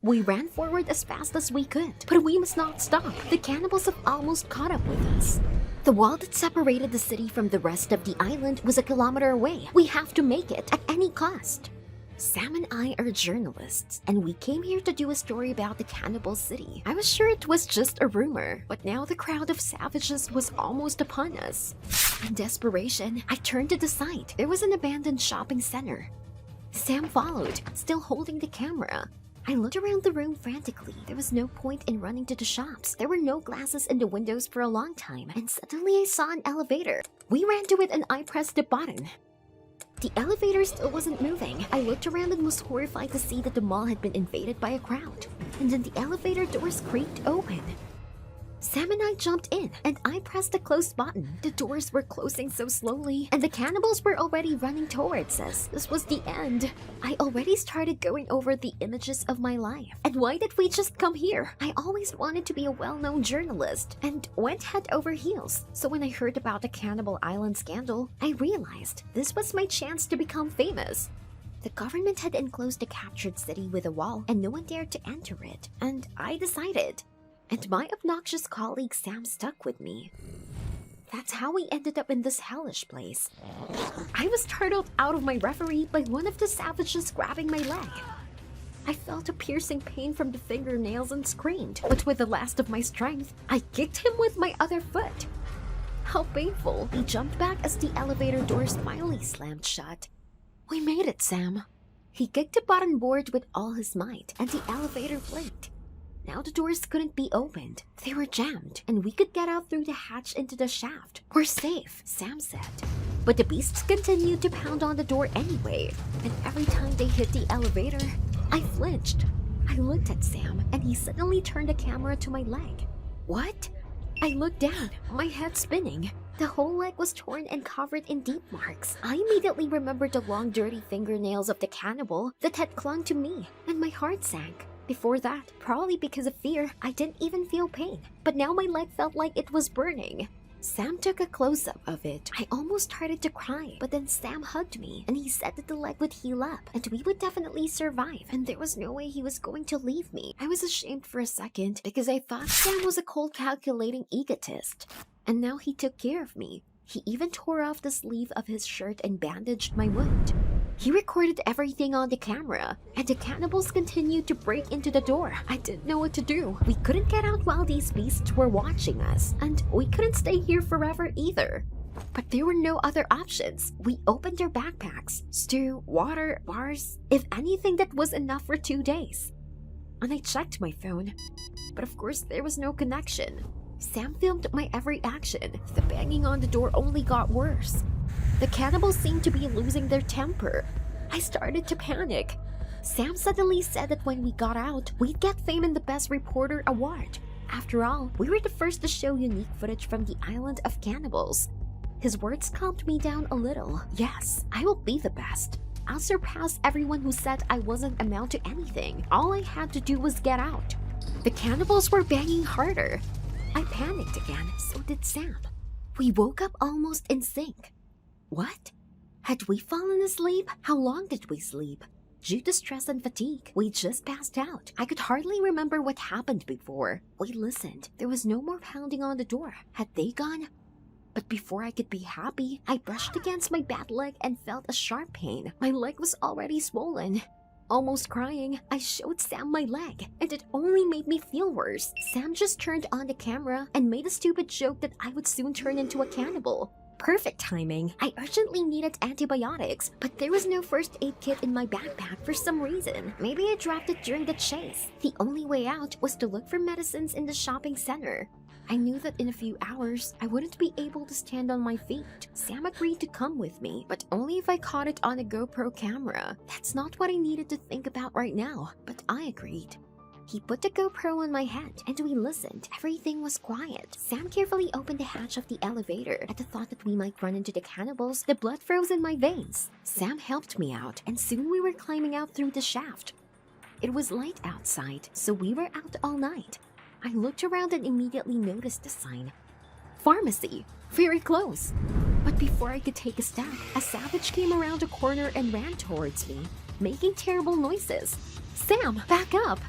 We ran forward as fast as we could, but we must not stop. The cannibals have almost caught up with us. The wall that separated the city from the rest of the island was a kilometer away. We have to make it at any cost. Sam and I are journalists, and we came here to do a story about the cannibal city. I was sure it was just a rumor, but now the crowd of savages was almost upon us. In desperation, I turned to the side. There was an abandoned shopping center. Sam followed, still holding the camera. I looked around the room frantically. There was no point in running to the shops. There were no glasses in the windows for a long time, and suddenly I saw an elevator. We ran to it and I pressed the button. The elevator still wasn't moving. I looked around and was horrified to see that the mall had been invaded by a crowd. And then the elevator doors creaked open. Sam and I jumped in, and I pressed the close button. The doors were closing so slowly, and the cannibals were already running towards us. This was the end. I already started going over the images of my life. And why did we just come here? I always wanted to be a well-known journalist, and went head over heels. So when I heard about the Cannibal Island scandal, I realized this was my chance to become famous. The government had enclosed the captured city with a wall, and no one dared to enter it. And I decided. And my obnoxious colleague Sam stuck with me. That's how we ended up in this hellish place. I was startled out of my reverie by one of the savages grabbing my leg. I felt a piercing pain from the fingernails and screamed, but with the last of my strength, I kicked him with my other foot. How painful! He jumped back as the elevator doors finally slammed shut. We made it, Sam. He kicked the button board with all his might, and the elevator blinked. Now the doors couldn't be opened. They were jammed, and we could get out through the hatch into the shaft. We're safe, Sam said. But the beasts continued to pound on the door anyway, and every time they hit the elevator, I flinched. I looked at Sam, and he suddenly turned the camera to my leg. What? I looked down, my head spinning. The whole leg was torn and covered in deep marks. I immediately remembered the long, dirty fingernails of the cannibal that had clung to me, and my heart sank. Before that, probably because of fear, I didn't even feel pain. But now my leg felt like it was burning. Sam took a close-up of it. I almost started to cry, but then Sam hugged me, and he said that the leg would heal up, and we would definitely survive, and there was no way he was going to leave me. I was ashamed for a second, because I thought Sam was a cold, calculating egotist. And now he took care of me. He even tore off the sleeve of his shirt and bandaged my wound. He recorded everything on the camera, and the cannibals continued to break into the door. I didn't know what to do. We couldn't get out while these beasts were watching us, and we couldn't stay here forever either. But there were no other options. We opened their backpacks, stew, water, bars, if anything that was enough for 2 days. And I checked my phone, but of course there was no connection. Sam filmed my every action. The banging on the door only got worse. The cannibals seemed to be losing their temper. I started to panic. Sam suddenly said that when we got out, we'd get fame in the Best Reporter award. After all, we were the first to show unique footage from the island of cannibals. His words calmed me down a little. Yes, I will be the best. I'll surpass everyone who said I wasn't amount to anything. All I had to do was get out. The cannibals were banging harder. I panicked again, so did Sam. We woke up almost in sync. What? Had we fallen asleep? How long did we sleep? Due to stress and fatigue, we just passed out. I could hardly remember what happened before. We listened. There was no more pounding on the door. Had they gone? But before I could be happy, I brushed against my bad leg and felt a sharp pain. My leg was already swollen. Almost crying, I showed Sam my leg, and it only made me feel worse. Sam just turned on the camera and made a stupid joke that I would soon turn into a cannibal. Perfect timing. I urgently needed antibiotics, but there was no first aid kit in my backpack for some reason. Maybe I dropped it during the chase. The only way out was to look for medicines in the shopping center. I knew that in a few hours, I wouldn't be able to stand on my feet. Sam agreed to come with me, but only if I caught it on a GoPro camera. That's not what I needed to think about right now, but I agreed. He put the GoPro on my head, and we listened. Everything was quiet. Sam carefully opened the hatch of the elevator. At the thought that we might run into the cannibals, the blood froze in my veins. Sam helped me out, and soon we were climbing out through the shaft. It was light outside, so we were out all night. I looked around and immediately noticed the sign. Pharmacy! Very close! But before I could take a step, a savage came around a corner and ran towards me, making terrible noises. Sam, back up!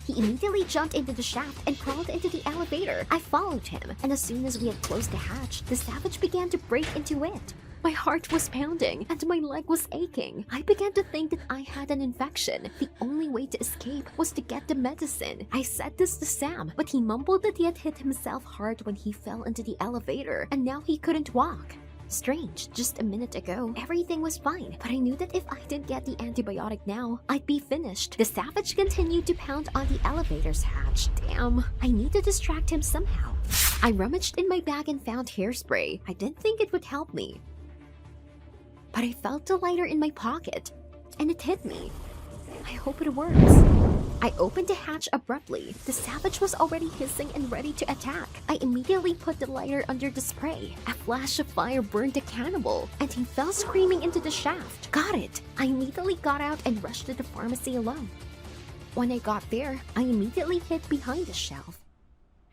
He immediately jumped into the shaft and crawled into the elevator. I followed him, and as soon as we had closed the hatch, the savage began to break into it. My heart was pounding, and my leg was aching. I began to think that I had an infection. The only way to escape was to get the medicine. I said this to Sam, but he mumbled that he had hit himself hard when he fell into the elevator, and now he couldn't walk. Strange, just a minute ago, everything was fine, but I knew that if I didn't get the antibiotic now, I'd be finished. The savage continued to pound on the elevator's hatch. Damn, I need to distract him somehow. I rummaged in my bag and found hairspray. I didn't think it would help me, but I felt the lighter in my pocket, and it hit me. I hope it works. I opened the hatch abruptly. The savage was already hissing and ready to attack. I immediately put the lighter under the spray. A flash of fire burned the cannibal, and he fell screaming into the shaft. Got it! I immediately got out and rushed to the pharmacy alone. When I got there, I immediately hid behind the shelf.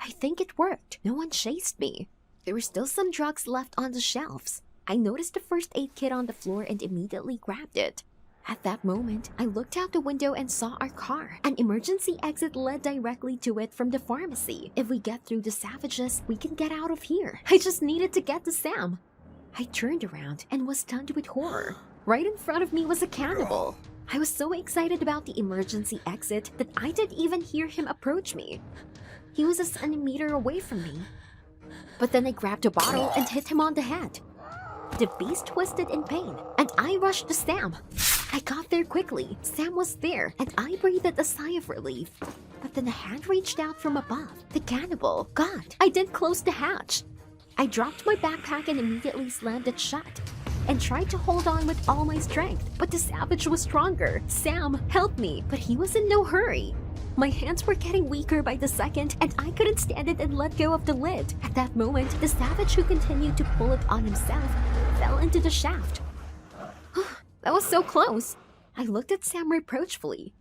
I think it worked. No one chased me. There were still some drugs left on the shelves. I noticed the first aid kit on the floor and immediately grabbed it. At that moment, I looked out the window and saw our car. An emergency exit led directly to it from the pharmacy. If we get through the savages, we can get out of here. I just needed to get to Sam. I turned around and was stunned with horror. Right in front of me was a cannibal. I was so excited about the emergency exit that I didn't even hear him approach me. He was a centimeter away from me. But then I grabbed a bottle and hit him on the head. The beast twisted in pain, and I rushed to Sam. I got there quickly. Sam was there, and I breathed a sigh of relief. But then a hand reached out from above. The cannibal. God, I didn't close the hatch. I dropped my backpack and immediately slammed it shut, and tried to hold on with all my strength, but the savage was stronger. Sam, help me, but he was in no hurry. My hands were getting weaker by the second, and I couldn't stand it and let go of the lid. At that moment, the savage, who continued to pull it on himself, fell into the shaft. That was so close. I looked at Sam reproachfully.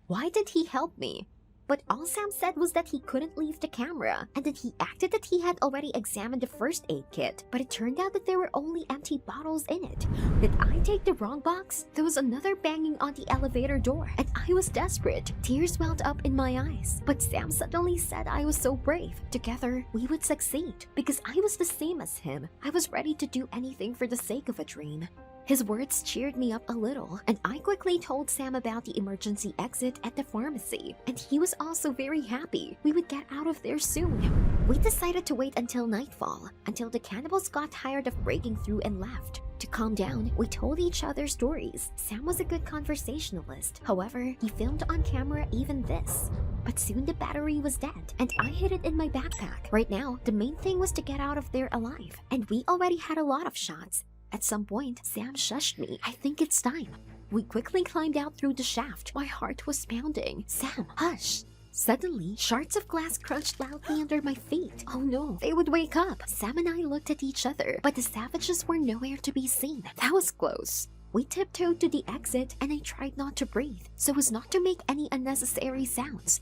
Why did he help me? But all Sam said was that he couldn't leave the camera, and that he acted that he had already examined the first aid kit, but it turned out that there were only empty bottles in it. Did I take the wrong box? There was another banging on the elevator door, and I was desperate. Tears welled up in my eyes, but Sam suddenly said I was so brave. Together, we would succeed, because I was the same as him. I was ready to do anything for the sake of a dream. His words cheered me up a little, and I quickly told Sam about the emergency exit at the pharmacy, and he was also very happy. We would get out of there soon. We decided to wait until nightfall, until the cannibals got tired of breaking through and left. To calm down, we told each other stories. Sam was a good conversationalist. However, he filmed on camera even this. But soon the battery was dead, and I hid it in my backpack. Right now, the main thing was to get out of there alive, and we already had a lot of shots. At some point, Sam shushed me. I think it's time. We quickly climbed out through the shaft. My heart was pounding. Sam, hush. Suddenly, shards of glass crunched loudly under my feet. Oh no, they would wake up. Sam and I looked at each other, but the savages were nowhere to be seen. That was close. We tiptoed to the exit, and I tried not to breathe, so as not to make any unnecessary sounds.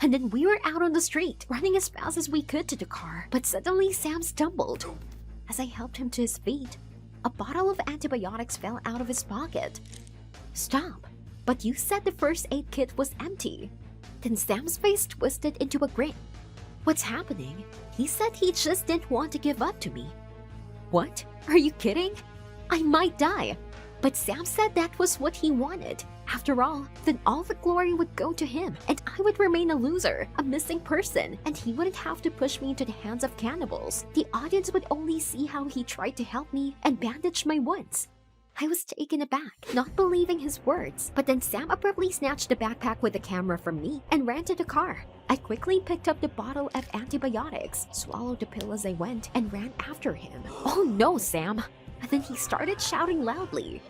And then we were out on the street, running as fast as we could to the car. But suddenly, Sam stumbled. As I helped him to his feet, a bottle of antibiotics fell out of his pocket. Stop, but you said the first aid kit was empty. Then Sam's face twisted into a grin. What's happening? He said he just didn't want to give up to me. What? Are you kidding? I might die. But Sam said that was what he wanted. After all, then all the glory would go to him, and I would remain a loser, a missing person, and he wouldn't have to push me into the hands of cannibals. The audience would only see how he tried to help me and bandage my wounds. I was taken aback, not believing his words, but then Sam abruptly snatched the backpack with the camera from me and ran to the car. I quickly picked up the bottle of antibiotics, swallowed the pill as I went, and ran after him. Oh no, Sam! And then he started shouting loudly.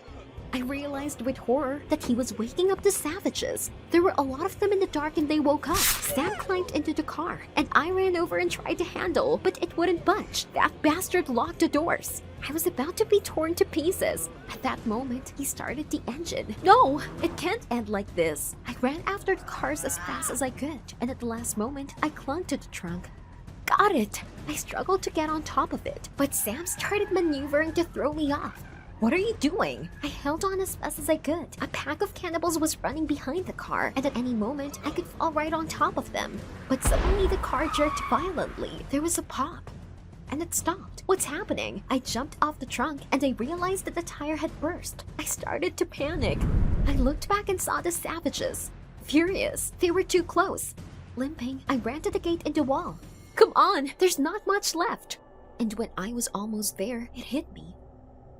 I realized with horror that he was waking up the savages. There were a lot of them in the dark and they woke up. Sam climbed into the car, and I ran over and tried to handle, but it wouldn't budge. That bastard locked the doors. I was about to be torn to pieces. At that moment, he started the engine. No, it can't end like this. I ran after the cars as fast as I could, and at the last moment, I clung to the trunk. Got it! I struggled to get on top of it, but Sam started maneuvering to throw me off. What are you doing? I held on as best as I could. A pack of cannibals was running behind the car, and at any moment, I could fall right on top of them. But suddenly the car jerked violently. There was a pop, and it stopped. What's happening? I jumped off the trunk, and I realized that the tire had burst. I started to panic. I looked back and saw the savages. Furious, they were too close. Limping, I ran to the gate in the wall. Come on, there's not much left. And when I was almost there, it hit me.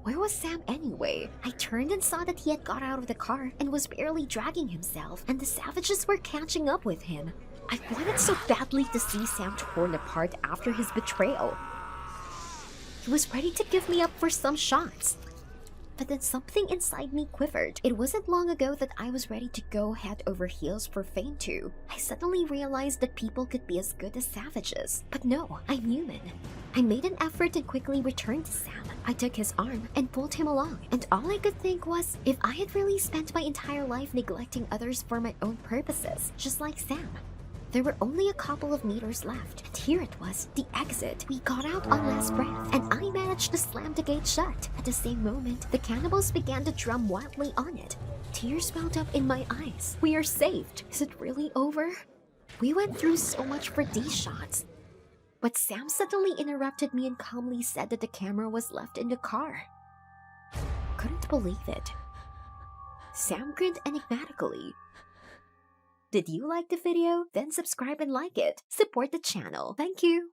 Where was Sam anyway? I turned and saw that he had got out of the car and was barely dragging himself, and the savages were catching up with him. I wanted so badly to see Sam torn apart after his betrayal. He was ready to give me up for some shots. But then something inside me quivered. It wasn't long ago that I was ready to go head over heels for Fame 2. I suddenly realized that people could be as good as savages. But no, I'm human. I made an effort and quickly returned to Sam. I took his arm and pulled him along. And all I could think was, if I had really spent my entire life neglecting others for my own purposes, just like Sam. There were only a couple of meters left, and here it was, the exit. We got out on last breath, and I managed to slam the gate shut. At the same moment, the cannibals began to drum wildly on it. Tears welled up in my eyes. We are saved. Is it really over? We went through so much for these shots. But Sam suddenly interrupted me and calmly said that the camera was left in the car. Couldn't believe it. Sam grinned enigmatically. Did you like the video? Then subscribe and like it. Support the channel. Thank you.